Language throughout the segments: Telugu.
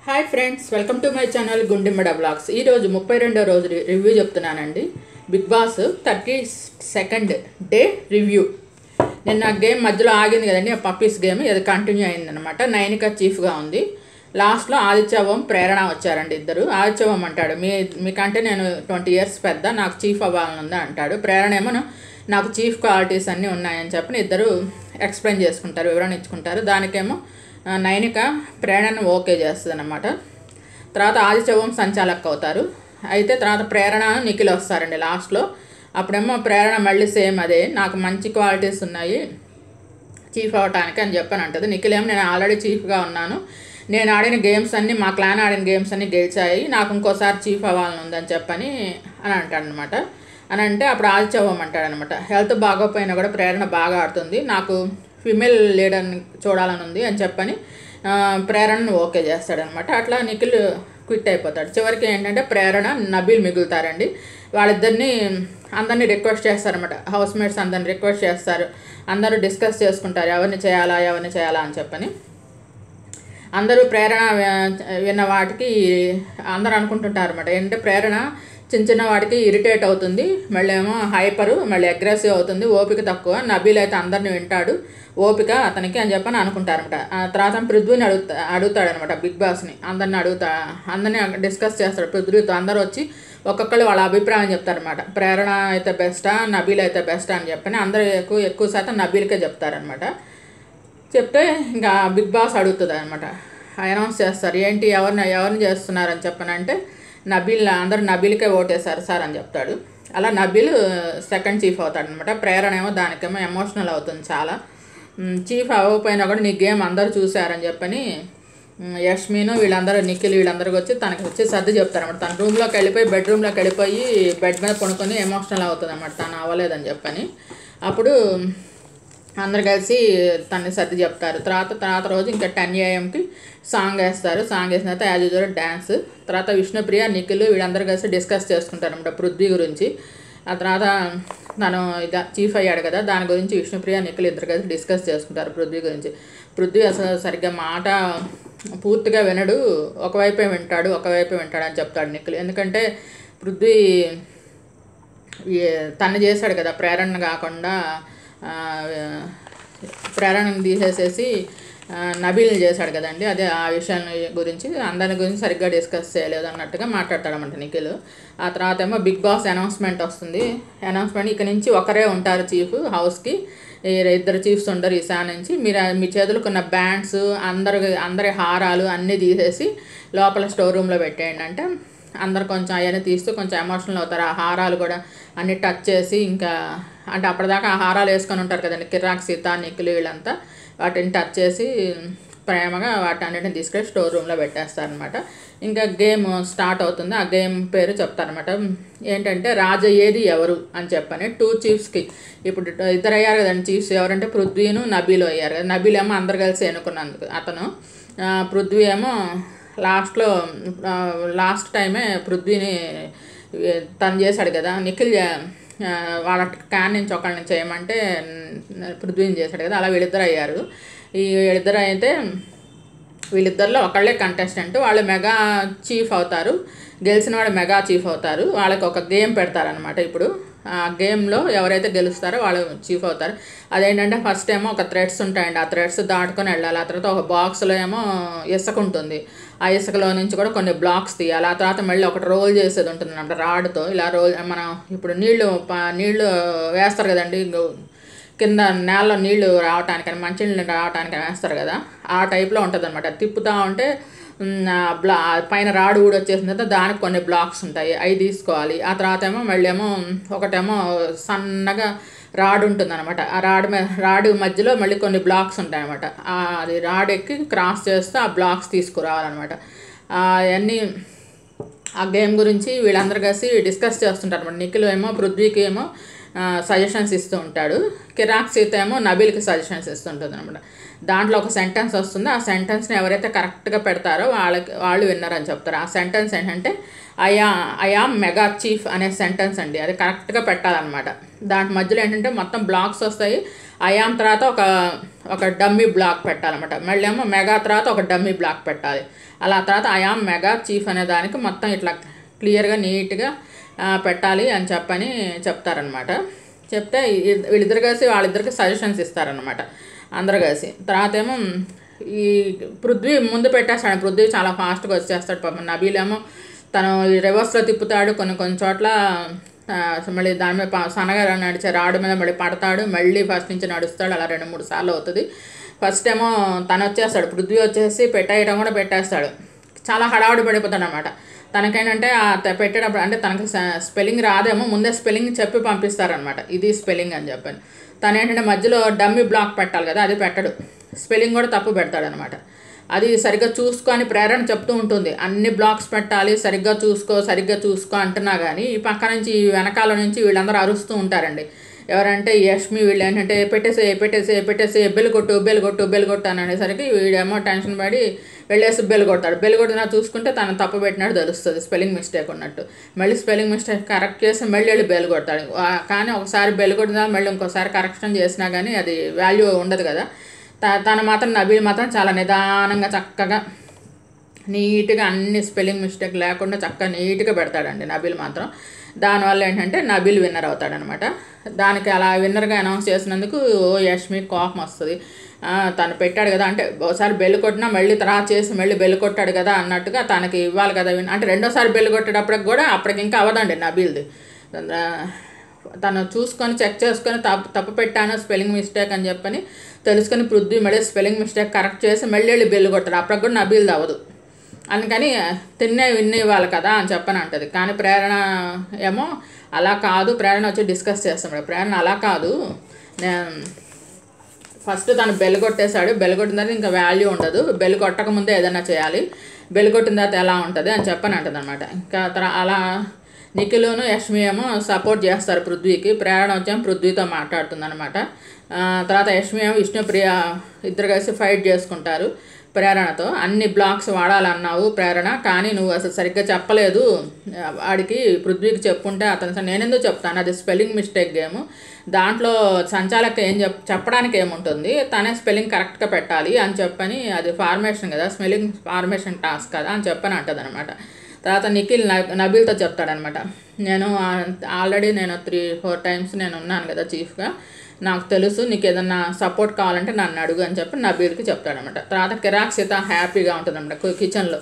Hi friends, welcome to my channel Gundimmada blogs. ఈరోజు 32వ రోజు రివ్యూ చెప్తున్నానండి. Big boss 32nd day review. నిన్న గేమ్ మధ్యలో ఆగింది కదండి, ఆ పప్పీస్ గేమ్, అది కంటిన్యూ అయిందనమాట. నైనిక చీఫ్గా ఉంది. లాస్ట్లో ఆదిత్యవం ప్రేరణ వచ్చారండి ఇద్దరు. ఆదిత్యవం అంటాడు, మీకంటే నేను 20 years పెద్ద, నాకు చీఫ్ అవ్వాలనుందా అంటాడు. ప్రేరణ ఏమో నాకు చీఫ్ క్వాలిటీస్ అన్నీ ఉన్నాయని చెప్పి ఇద్దరు ఎక్స్ప్లెయిన్ చేసుకుంటారు, వివరణ ఇచ్చుకుంటారు. దానికేమో నైనిక ప్రేరణను ఓకే చేస్తుంది అన్నమాట. తర్వాత ఆదిత్యవం సంచాలక్ అవుతారు. అయితే తర్వాత ప్రేరణ నిఖిల్ వస్తారండి లాస్ట్లో. అప్పుడేమో ప్రేరణ మళ్ళీ సేమ్ అదే, నాకు మంచి క్వాలిటీస్ ఉన్నాయి చీఫ్ అవ్వటానికి అని చెప్పని అంటుంది. నిఖిల్ ఏమో నేను ఆల్రెడీ చీఫ్గా ఉన్నాను, నేను ఆడిన గేమ్స్ అన్నీ, మా క్లాన్ ఆడిన గేమ్స్ అన్నీ గెలిచాయి, నాకు ఇంకోసారి చీఫ్ అవ్వాలని ఉందని చెప్పని అని అంటాడనమాట. అని అంటే అప్పుడు ఆదిత్యవం అంటాడనమాట, హెల్త్ బాగోపోయినా కూడా ప్రేరణ బాగా ఆడుతుంది, నాకు ఫిమేల్ లీడర్ని చూడాలని ఉంది అని చెప్పని ప్రేరణను ఓకే చేస్తాడనమాట. అట్లా నిఖిల్ క్విట్ అయిపోతాడు. చివరికి ఏంటంటే ప్రేరణ నబీల్ మిగులుతారండి. వాళ్ళిద్దరిని అందరినీ రిక్వెస్ట్ చేస్తారనమాట, హౌస్ మేట్స్ అందరిని రిక్వెస్ట్ చేస్తారు, అందరూ డిస్కస్ చేసుకుంటారు ఎవరిని చేయాలా అని చెప్పని. అందరూ ప్రేరణ విన్న వాటికి అందరూ అనుకుంటుంటారు అనమాట, ఏంటంటే ప్రేరణ చిన్న వాటికి ఇరిటేట్ అవుతుంది, మళ్ళీ ఏమో హైపరు, మళ్ళీ అగ్రెసివ్ అవుతుంది, ఓపిక తక్కువ. నబీల్ అయితే అందరిని వింటాడు, ఓపిక అతనికి అని చెప్పని అనుకుంటారనమాట. తర్వాత పృథ్వీని అడుగుతాడనమాట, బిగ్ బాస్ని అందరినీ డిస్కస్ చేస్తాడు పృథ్వీతో. అందరూ వచ్చి ఒక్కొక్కరు వాళ్ళ అభిప్రాయం చెప్తారనమాట, ప్రేరణ అయితే బెస్టా నబీల్ అయితే బెస్టా అని చెప్పని. అందరూ ఎక్కువ శాతం నబీల్కే చెప్తారనమాట. చెప్తే ఇంకా బిగ్ బాస్ అడుగుతుంది అనమాట, అనౌన్స్ చేస్తారు, ఏంటి ఎవరిని చేస్తున్నారని చెప్పనంటే అందరూ నబీల్కే ఓటేశారు సార్ అని చెప్తాడు. అలా నబీల్ సెకండ్ చీఫ్ అవుతాడు అనమాట. ప్రేరణ ఏమో దానికేమో ఎమోషనల్ అవుతుంది చాలా. చీఫ్ అవ్వకపోయినా కూడా నీ గేమ్ అందరూ చూశారని చెప్పని యష్మిను వీళ్ళందరూ, నిఖిల్ వీళ్ళందరికీ వచ్చి తనకి వచ్చి సర్ది చెప్తారన్నమాట. తన బెడ్రూమ్లోకి వెళ్ళిపోయి బెడ్ మీద పడుకొని ఎమోషనల్ అవుతుంది అన్నమాట, తను అవ్వలేదని చెప్పని. అప్పుడు అందరు కలిసి తనని సర్ది చెప్తారు. తర్వాత రోజు ఇంకా 10 AM సాంగ్ వేస్తారు. సాంగ్ వేసిన తర్వాత యాజ్ యూజువల్ డ్యాన్స్. తర్వాత విష్ణుప్రియ నిఖిల్ వీళ్ళందరూ కలిసి డిస్కస్ చేసుకుంటారు అనమాట పృథ్వీ గురించి. ఆ తర్వాత తను ఇక చీఫ్ అయ్యాడు కదా, దాని గురించి విష్ణుప్రియ నిఖిల్ ఇద్దరు కలిసి డిస్కస్ చేసుకుంటారు పృథ్వీ గురించి. పృథ్వీ అసలు సరిగ్గా మాట పూర్తిగా వినడు, ఒకవైపే వింటాడు అని చెప్తాడు నిఖిల్. ఎందుకంటే పృథ్వీ తను చేశాడు కదా, ప్రేరణ కాకుండా ప్రేరణను తీసేసేసి నబీల్ని చేశాడు కదండి. అదే ఆ విషయం గురించి అందరి గురించి సరిగ్గా డిస్కస్ చేయలేదు అన్నట్టుగా మాట్లాడతాడన్నమాట నిఖిల్. ఆ తర్వాత ఏమో బిగ్ బాస్ అనౌన్స్మెంట్ వస్తుంది. అనౌన్స్మెంట్ ఇక నుంచి ఒకరే ఉంటారు చీఫ్ హౌస్కి, ఇద్దరు చీఫ్స్ ఉండరు ఈసారి నుంచి. మీ చేతులకు ఉన్న బ్యాండ్స్ అందరి హారాలు అన్నీ తీసేసి లోపల స్టోర్ రూమ్లో పెట్టేయండి అంటే అందరు కొంచెం అవన్నీ తీస్తూ కొంచెం ఎమోషనల్ అవుతారు. ఆ హారాలు కూడా అన్నీ టచ్ చేసి, ఇంకా అంటే అప్పటిదాకా ఆ హారాలు వేసుకొని ఉంటారు కదండి కిరాక్, సీత, నిఖిల్ వీళ్ళంతా, వాటిని టచ్ చేసి ప్రేమగా వాటి అన్నిటిని తీసుకెళ్ళి స్టోర్ రూమ్లో పెట్టేస్తారనమాట. ఇంకా గేమ్ స్టార్ట్ అవుతుంది. ఆ గేమ్ పేరు చెప్తారనమాట, ఏంటంటే రాజయ్యేది ఎవరు అని చెప్పని. 2 చీఫ్స్కి ఇప్పుడు ఇద్దరు అయ్యారు కదండి చీఫ్స్, ఎవరంటే పృథ్వీను నబీలు అయ్యారు కదా. నబీల్ ఏమో అందరు కలిసి ఎన్నుకున్నందుకు అతను, పృథ్వీ ఏమో లాస్ట్ టైమే పృథ్వీని తను చేశాడు కదా. నిఖిల్ వాళ్ళ క్యాన్ నుంచి ఒకళ్ళని చేయమంటే పృథ్వీని చేశాడు కదా, అలా వీళ్ళిద్దరు అయ్యారు. వీళ్ళిద్దరు అయితే వీళ్ళిద్దరిలో ఒకళ్ళే కంటెస్టెంట్, వాళ్ళు మెగా చీఫ్ అవుతారు, గెలిచిన వాడు మెగా చీఫ్ అవుతారు. వాళ్ళకి ఒక గేమ్ పెడతారనమాట. ఇప్పుడు ఆ గేమ్లో ఎవరైతే గెలుస్తారో వాళ్ళు చీఫ్ అవుతారు. అదేంటంటే ఫస్ట్ ఏమో ఒక థ్రెడ్స్ ఉంటాయండి, ఆ థ్రెడ్స్ దాటుకొని వెళ్ళాలి. ఆ తర్వాత ఒక బాక్స్లో ఏమో ఇసుక ఉంటుంది, ఆ ఇసుకలో నుంచి కూడా కొన్ని బ్లాక్స్ తీయాలి. ఆ తర్వాత మళ్ళీ ఒకటి రోల్ చేసేది ఉంటుంది అన్నమాట రాడ్తో. ఇలా మనం ఇప్పుడు నీళ్లు వేస్తారు కదండి, కింద నేలలో నీళ్లు రావటానికని, మంచినీళ్ళు రావటానికని వేస్తారు కదా, ఆ టైప్లో ఉంటుంది అనమాట. తిప్పుతూ ఉంటే పైన రాడు కూడా వచ్చేసిన తర్వాత దానికి కొన్ని బ్లాక్స్ ఉంటాయి, అవి తీసుకోవాలి. ఆ తర్వాత ఏమో మళ్ళీ ఒకటేమో సన్నగా రాడ్ ఉంటుంది అనమాట, ఆ రాడు మధ్యలో మళ్ళీ కొన్ని బ్లాక్స్ ఉంటాయి అనమాట. అది రాడ్ ఎక్కి క్రాస్ చేస్తే ఆ బ్లాక్స్ తీసుకురావాలన్నమాట. అవన్నీ ఆ గేమ్ గురించి వీళ్ళందరూ కలిసి డిస్కస్ చేస్తుంటారు అనమాట. నిఖిల్ ఏమో పృథ్వీకి ఏమో సజెషన్స్ ఇస్తూ ఉంటాడు, కిరాక్ సీత ఏమో నబీల్కి సజెషన్స్ ఇస్తుంటుంది అనమాట. దాంట్లో ఒక సెంటెన్స్ వస్తుంది. ఆ సెంటెన్స్ని ఎవరైతే కరెక్ట్గా పెడతారో వాళ్ళు విన్నర్ అని చెప్తారు. ఆ సెంటెన్స్ ఏంటంటే ఐఆమ్ మెగా చీఫ్ అనే సెంటెన్స్ అండి. అది కరెక్ట్గా పెట్టాలన్నమాట. దాంట్ మధ్యలో ఏంటంటే మొత్తం బ్లాక్స్ వస్తాయి. ఐఆమ్ తర్వాత ఒక డమ్మీ బ్లాక్ పెట్టాలన్నమాట. మళ్ళీ ఏమో మెగా తర్వాత ఒక డమ్మీ బ్లాక్ పెట్టాలి. అలా తర్వాత ఐఆమ్ మెగా చీఫ్ అనే దానికి మొత్తం ఇట్లా క్లియర్గా నీట్గా పెట్టాలి అని చెప్తారనమాట. చెప్తే వీళ్ళిద్దరు కలిసి వాళ్ళిద్దరికి సజెషన్స్ ఇస్తారనమాట అందరు కలిసి. తర్వాత ఏమో ఈ పృథ్వీ ముందు పెట్టేస్తాడు. పృథ్వీ చాలా ఫాస్ట్గా వచ్చేస్తాడు. పాపం నబీల్ ఏమో తను రివర్స్లో తిప్పుతాడు. కొన్ని చోట్ల మళ్ళీ దాని మీద సన్నగా నడిచే రాడు మీద మళ్ళీ పడతాడు. మళ్ళీ ఫస్ట్ నుంచి నడుస్తాడు. అలా 2-3 సార్లు అవుతుంది. ఫస్ట్ ఏమో తను వచ్చేస్తాడు. పృథ్వీ వచ్చేసి పెట్టేయడం కూడా పెట్టేస్తాడు. చాలా హడావుడి పడిపోతాడు అనమాట. తనకేంటంటే పెట్టేటప్పుడు అంటే తనకి స్పెల్లింగ్ రాదేమో, ముందే స్పెల్లింగ్ చెప్పి పంపిస్తారనమాట. ఇది స్పెల్లింగ్ అని చెప్పని. తను ఏంటంటే మధ్యలో డమ్మీ బ్లాక్ పెట్టాలి కదా, అది పెట్టడు. స్పెల్లింగ్ కూడా తప్పు పెడతాడనమాట. అది సరిగ్గా చూసుకొని ప్రేరణ చెప్తూ ఉంటుంది. అన్ని బ్లాక్స్ పెట్టాలి, సరిగ్గా చూసుకో అంటున్నా కానీ ఈ పక్క నుంచి ఈ వెనకాల నుంచి వీళ్ళందరూ అరుస్తూ ఉంటారండి. ఎవరంటే యష్మి వీళ్ళు ఏంటంటే పెట్టేసి బెల్ కొట్టు అని అనేసరికి వీడేమో టెన్షన్ పడి వెళ్ళేసి బెల్ కొట్టినా చూసుకుంటే తను తప్పు పెట్టినట్టు తెలుస్తుంది, స్పెల్లింగ్ మిస్టేక్ ఉన్నట్టు. మళ్ళీ స్పెల్లింగ్ మిస్టేక్ కరెక్ట్ చేసి మళ్ళీ వెళ్ళి బెల్ కొడతాడు. కానీ ఒకసారి బెల్ కొట్టినా మళ్ళీ ఇంకోసారి కరెక్షన్ చేసినా కానీ అది వాల్యూ ఉండదు కదా. తను మాత్రం నబీల్ మాత్రం చాలా నిదానంగా చక్కగా నీట్గా అన్ని స్పెల్లింగ్ మిస్టేక్ లేకుండా చక్కగా నీట్గా పెడతాడండి నబీల్ మాత్రం. దానివల్ల ఏంటంటే నబీల్ విన్నర్ అవుతాడనమాట. దానికి అలా విన్నర్గా అనౌన్స్ చేసినందుకు యష్మి కోపం వస్తుంది. తను పెట్టాడు కదా, అంటే ఒకసారి బెల్ కొట్టినా మళ్ళీ తర్వాత చేసి మళ్ళీ బెల్ కొట్టాడు కదా అన్నట్టుగా తనకి ఇవ్వాలి కదా. అంటే రెండోసారి బెల్ కొట్టేటప్పటికి కూడా అప్పటికి ఇంకా అవ్వదండి నబీల్ది. తను చూసుకొని చెక్ చేసుకొని తప్పు పెట్టాను స్పెల్లింగ్ మిస్టేక్ అని చెప్పని తెలుసుకొని పృథ్వీ మళ్ళీ స్పెల్లింగ్ మిస్టేక్ కరెక్ట్ చేసి మళ్ళీ వెళ్ళి బెల్ కొట్టాడు. అప్పటికి కూడా నబీల్ది అవ్వదు. అందుకని విన్ ఇవ్వాలి కదా అని చెప్పని అంటది. కానీ ప్రేరణ ఏమో అలా కాదు, ప్రేరణ వచ్చి డిస్కస్ చేస్తాడు. ప్రేరణ అలా కాదు, ఫస్ట్ తను బెల్ కొట్టేశాడు, బెల్ కొట్టిన తర్వాత ఇంకా వాల్యూ ఉండదు, బెల్ కొట్టకముందే ఏదైనా చేయాలి, బెల్ కొట్టిన తర్వాత ఎలా ఉంటుంది అని చెప్పని అంటుంది అనమాట. ఇంకా అలా నిఖిలును యష్మి ఏమో సపోర్ట్ చేస్తారు పృథ్వీకి. ప్రేరణ వచ్చేమో పృథ్వీతో మాట్లాడుతుంది అనమాట. తర్వాత యష్మి ఏమో విష్ణుప్రియ ఇద్దరు కలిసి ఫైట్ చేసుకుంటారు ప్రేరణతో. అన్ని బ్లాక్స్ వాడాలన్నావు ప్రేరణ, కానీ నువ్వు అసలు సరిగ్గా చెప్పలేదు వాడికి, పృథ్వీకి చెప్పుంటే అతను నేనెందుకు చెప్తాను, అది స్పెల్లింగ్ మిస్టేక్ గేమ్, దాంట్లో సంచాలక ఏం చెప్పడానికి ఏముంటుంది, తనే స్పెల్లింగ్ కరెక్ట్గా పెట్టాలి అని చెప్పని, అది ఫార్మేషన్ కదా, స్పెల్లింగ్ ఫార్మేషన్ టాస్క్ కదా అని చెప్పని అంటుంది అనమాట. తర్వాత నిఖిల్ నబీల్తో చెప్తాడనమాట, నేను ఆల్రెడీ 3-4 టైమ్స్ నేను ఉన్నాను కదా చీఫ్గా, నాకు తెలుసు, నీకు ఏదన్నా సపోర్ట్ కావాలంటే నన్ను అడుగు అని చెప్పి నబీల్కి చెప్తాడనమాట. తర్వాత కిరాక్సిత హ్యాపీగా ఉంటుందన్నమాట కిచెన్లో.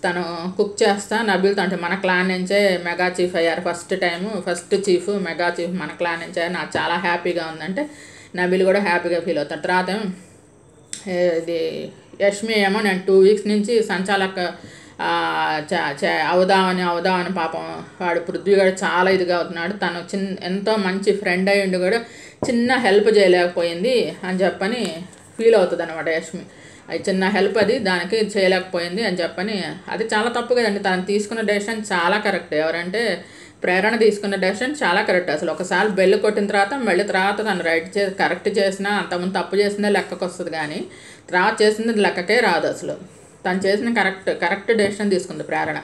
తను కుక్ చేస్తా నబీల్తో, అంటే మన క్లాన్ నుంచే మెగా చీఫ్ అయ్యారు ఫస్ట్ చీఫ్ మెగా చీఫ్ మన క్లాన్ నుంచే, నాకు చాలా హ్యాపీగా ఉందంటే నబీల్ కూడా హ్యాపీగా ఫీల్ అవుతాడు. తర్వాత ఇది యష్మి ఏమో నేను 2 వీక్స్ నుంచి సంచాలక అవుదామని పాపం వాడు పృథ్వీ కూడా చాలా ఇదిగా అవుతున్నాడు, తను ఎంతో మంచి ఫ్రెండ్ అయ్యిండి కూడా చిన్న హెల్ప్ చేయలేకపోయింది అని చెప్పని ఫీల్ అవుతుంది అనమాట యష్మి. అది చిన్న హెల్ప్, అది దానికి చేయలేకపోయింది అని చెప్పని, అది చాలా తప్పు కదండి. తను తీసుకున్న డెసిషన్ చాలా కరెక్ట్. ఎవరంటే ప్రేరణ తీసుకున్న డెసిషన్ చాలా కరెక్ట్. అసలు ఒకసారి బెల్ కొట్టిన తర్వాత మళ్ళీ తర్వాత తను కరెక్ట్ చేసినా, అంతకుముందు తప్పు చేసిందే లెక్కకు వస్తుంది, కానీ తర్వాత చేసింది లెక్కకే రాదు. అసలు తను చేసిన కరెక్ట్ డెసిషన్ తీసుకుంది ప్రేరణ.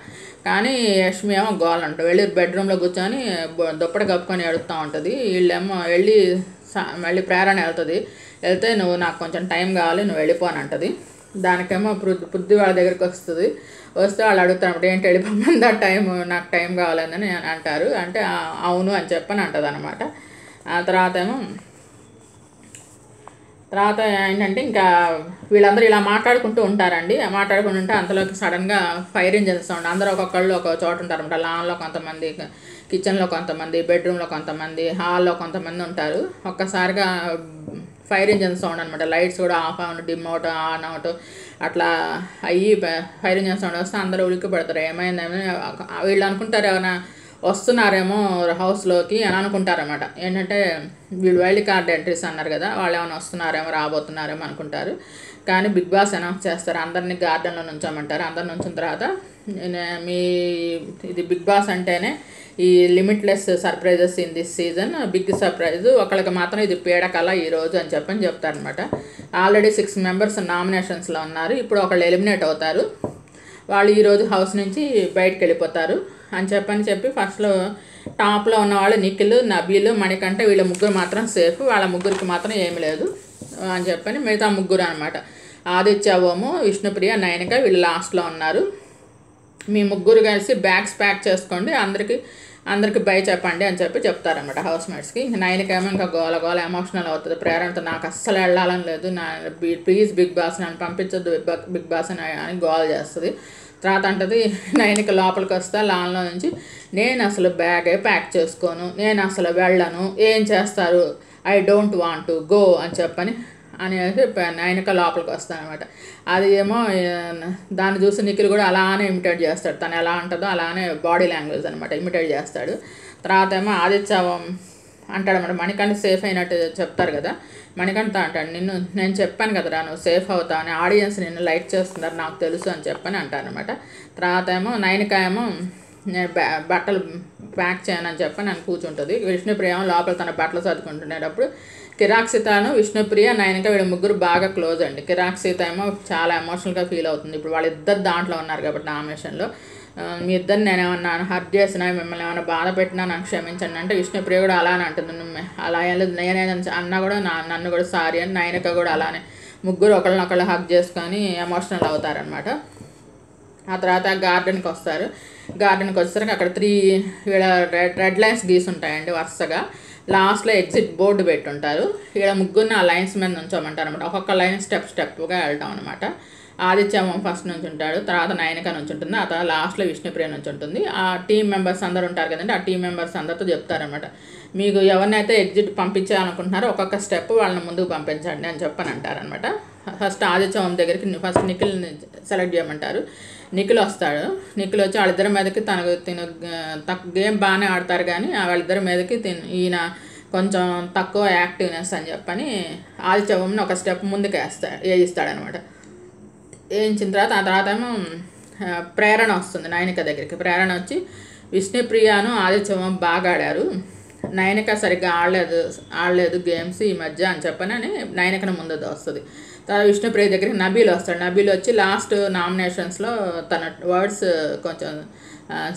కానీ యష్మి ఏమో గోలంట వెళ్ళి బెడ్రూమ్లో కూర్చొని దుప్పటి కప్పుకొని ఎడుతూ ఉంటుంది. వీళ్ళేమో మళ్ళీ ప్రేరణ వెళ్తే నువ్వు నాకు కొంచెం టైం కావాలి, నువ్వు వెళ్ళిపోని అంటుంది. దానికేమో పృథ్వీ వాళ్ళ దగ్గరికి వస్తే వాళ్ళు అడుగుతారు, ఏంటి వెళ్ళిపోమందా, నాకు టైం కావాలని అంటారు. అంటే అవును అని చెప్పని అంటుంది అనమాట. ఆ తర్వాత ఏంటంటే ఇంకా వీళ్ళందరూ ఇలా మాట్లాడుకుంటూ ఉంటారండి. మాట్లాడుకుంటుంటే అంతలోకి సడన్గా ఫైర్ ఇంజన్స్ సౌండ్, అందరూ ఒక్కొక్కళ్ళు ఒక చోట ఉంటారన్నమాట. లాన్లో కొంతమంది, కిచెన్లో కొంతమంది, బెడ్రూమ్లో కొంతమంది, హాల్లో కొంతమంది ఉంటారు. ఒక్కసారిగా ఫైర్ ఇంజన్ సౌండ్ అనమాట. లైట్స్ కూడా ఆఫ్ అవును, డిమ్ అవుట్, ఆన్ అవుట్ అట్లా అయ్యి ఫైర్ ఇంజన్ సౌండ్ వస్తే అందరూ ఉలిక్కి పెడతారు. ఏమైంది వీళ్ళు అనుకుంటారు, ఏమైనా వస్తున్నారేమో హౌస్లోకి అని అనుకుంటారన్నమాట. ఏంటంటే వీళ్ళు వైల్డ్ కార్డ్ ఎంట్రీస్ అన్నారు కదా, వాళ్ళు ఏమైనా వస్తున్నారేమో రాబోతున్నారేమో అనుకుంటారు. కానీ బిగ్ బాస్ అనౌన్స్ చేస్తారు, అందరినీ గార్డెన్లో నుంచోమంటారు. అందరు నుంచిన తర్వాత మీ ఇది బిగ్ బాస్ అంటేనే ఈ limitless surprises in this season, big surprise ఒకళ్ళకి మాత్రం ఇది పీడకల ఈరోజు అని చెప్తారనమాట. ఆల్రెడీ 6 మెంబర్స్ నామినేషన్స్లో ఉన్నారు. ఇప్పుడు ఒకళ్ళు ఎలిమినేట్ అవుతారు. వాళ్ళు ఈరోజు హౌస్ నుంచి బయటకు వెళ్ళిపోతారు అని చెప్పి ఫస్ట్లో టాప్లో ఉన్న వాళ్ళు నిఖిల్, నబీల్, మణికంఠ వీళ్ళ ముగ్గురు మాత్రం సేఫ్, వాళ్ళ ముగ్గురికి మాత్రం ఏమి లేదు అని మిగతా ముగ్గురు అనమాట. ఆదిత్య, ఓము, విష్ణుప్రియ, నయనిక వీళ్ళు లాస్ట్లో ఉన్నారు. మీ ముగ్గురు కలిసి బ్యాగ్స్ ప్యాక్ చేసుకోండి, అందరికి బై చెప్పండి అని చెప్తారనమాట హౌస్ మేట్స్కి. నయనిక ఏమో ఇంకా గోల ఎమోషనల్ అవుతుంది ప్రేరణతో, నాకు అస్సలు వెళ్ళాలని లేదు, ప్లీజ్ బిగ్ బాస్ నన్ను పంపించొద్దు బిగ్ బాస్ అని గోల చేస్తుంది. తర్వాత అంటది నయనిక లోపలికి వస్తా లాన్లో నుంచి, నేను అసలు బ్యాగే ప్యాక్ చేసుకోను, నేను అసలు వెళ్ళను, ఏం చేస్తారు, I don't want to go అని అనేసి నయనిక లోపలికి వస్తానమాట. అది ఏమో దాన్ని చూసి నిఖిల్ కూడా అలానే ఇమిటేట్ చేస్తాడు, తను ఎలా ఉంటుందో అలానే బాడీ లాంగ్వేజ్ అనమాట ఇమిటేట్ చేస్తాడు. తర్వాత ఏమో ఆదిత్య అంటాడన్నమాట, మణికంఠ సేఫ్ అయినట్టు చెప్తారు కదా, మణికంఠ అంటాడు, నేను చెప్పాను కదరా నువ్వు సేఫ్ అవుతావు అని, ఆడియన్స్ నిన్ను లైక్ చేస్తున్నారు నాకు తెలుసు అని అంటారనమాట. తర్వాత ఏమో నయనిక ఏమో నేను బట్టలు ప్యాక్ చేయనని నన్ను కూర్చుంటుంది. విష్ణుప్రియ లోపల తన బట్టలు సర్దుకుంటునేటప్పుడు కిరాక్సితను, విష్ణుప్రియ, నయనిక వీళ్ళ ముగ్గురు బాగా క్లోజ్ అండి. కిరాక్సిత ఏమో చాలా ఎమోషనల్గా ఫీల్ అవుతుంది. ఇప్పుడు వాళ్ళిద్దరు దాంట్లో ఉన్నారు కాబట్టి నామినేషన్లో, మీ ఇద్దరు నేనేమన్నా హర్ట్ చేసినా, మిమ్మల్ని ఏమైనా బాధ పెట్టినా నాకు క్షమించండి అంటే విష్ణుప్రియ కూడా అలానే అంటుంది, అలా ఏం లేదు నేనేదని అన్నా కూడా నన్ను కూడా సారీ అని. నయనిక కూడా అలానే ముగ్గురు ఒకళ్ళనొకళ్ళు హగ్ చేసుకొని ఎమోషనల్ అవుతారనమాట. ఆ తర్వాత గార్డెన్కి వస్తారు. గార్డెన్కి వచ్చేసరికి అక్కడ 3 వీళ్ళ రెడ్ లైన్స్ గీసి ఉంటాయండి వరుసగా. లాస్ట్లో ఎగ్జిట్ బోర్డు పెట్టుంటారు. ఇక్కడ ముగ్గురిని ఆ లైన్స్ మీద నుంచోమంటారు అనమాట. ఒక్కొక్క లైన్ స్టెప్గా వెళ్తాం అనమాట. ఆదిత్య ఫస్ట్ నుంచి ఉంటాడు, తర్వాత నయనిక నుంచి ఉంటుంది, ఆ తర్వాత లాస్ట్లో విష్ణుప్రియ నుంచి ఉంటుంది. ఆ టీం మెంబర్స్ అందరు ఉంటారు కదండి, ఆ టీం మెంబర్స్ అందరితో చెప్తారనమాట, మీకు ఎవరినైతే ఎగ్జిట్ పంపించాలనుకుంటున్నారో ఒక్కొక్క స్టెప్ వాళ్ళని ముందుకు పంపించండి అని అంటారనమాట. ఫస్ట్ ఆదిత్య దగ్గరికి ఫస్ట్ నిఖిల్ని సెలెక్ట్ చేయమంటారు. నిఖిల్ వస్తాడు. నిఖిల్ వచ్చి వాళ్ళిద్దరి మీదకి తను గేమ్ బాగానే ఆడతారు కానీ వాళ్ళిద్దరి మీదకి ఈయన కొంచెం తక్కువ యాక్టివ్నెస్ అని ఆదిత్యవంని ఒక స్టెప్ ముందుకు వేయిస్తాడనమాట. వేయించిన తర్వాత ఆ తర్వాత ఏమో ప్రేరణ వస్తుంది నయనిక దగ్గరికి. ప్రేరణ వచ్చి విష్ణుప్రియను ఆదిత్యవం బాగా ఆడారు, నయనిక సరిగ్గా ఆడలేదు గేమ్స్ ఈ మధ్య అని నయనికను ముందు వస్తుంది. తర్వాత విష్ణుప్రియ దగ్గరికి నబీల్ వస్తాడు. నబీల్ వచ్చి లాస్ట్ నామినేషన్స్లో తన వర్డ్స్ కొంచెం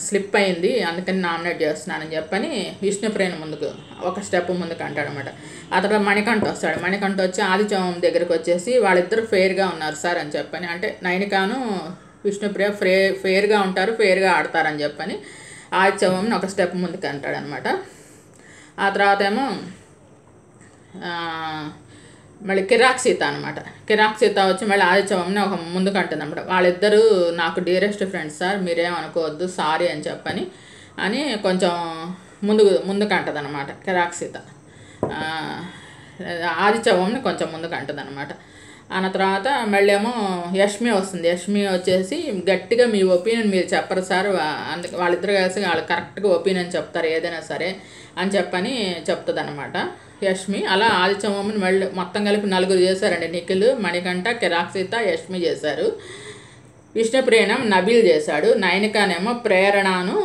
స్లిప్ అయింది, అందుకని నామినేట్ చేస్తున్నానని విష్ణుప్రియను ముందుకు ఒక స్టెప్ ముందుకు అంటాడనమాట. ఆ తర్వాత మణికంఠ వస్తాడు. మణికంఠ వచ్చి ఆదిత్యం దగ్గరికి వచ్చేసి వాళ్ళిద్దరు ఫెయిర్గా ఉన్నారు సార్ అని అంటే నయనికను విష్ణుప్రియ ఫెయిర్గా ఉంటారు, ఫెయిర్గా ఆడతారని ఆదిత్యం ఒక స్టెప్ ముందుకు అంటాడనమాట. ఆ తర్వాత ఏమో మళ్ళీ కిరాక్సీత అనమాట. కిరాక్సీత వచ్చి మళ్ళీ ఆదిత్యవంని ఒక ముందుకు అంటుంది అనమాట. వాళ్ళిద్దరూ నాకు డియరెస్ట్ ఫ్రెండ్స్ సార్, మీరేమనుకోవద్దు సారీ అని కొంచెం ముందుకు అంటుంది అనమాట కిరాక్సీత. ఆదిత్యవంని కొంచెం ముందుకు అంటుంది అనమాట. అన్న తర్వాత మళ్ళీ ఏమో యష్మి వస్తుంది. యష్మి వచ్చేసి గట్టిగా మీ ఒపీనియన్ మీరు చెప్పరు సార్, అందుకే వాళ్ళిద్దరు కలిసి వాళ్ళు కరెక్ట్గా ఒపీనియన్ చెప్తారు ఏదైనా సరే అని చెప్తుంది అనమాట యష్మి. అలా ఆదిత్యవంని మళ్ళీ మొత్తం కలిపి 4 చేశారండి. నిఖిల్, మణికంఠ, కిరాక్సీత, యష్మి చేశారు. విష్ణుప్రియనేమో నబీల్ చేశాడు. నయనికనేమో ప్రేరణను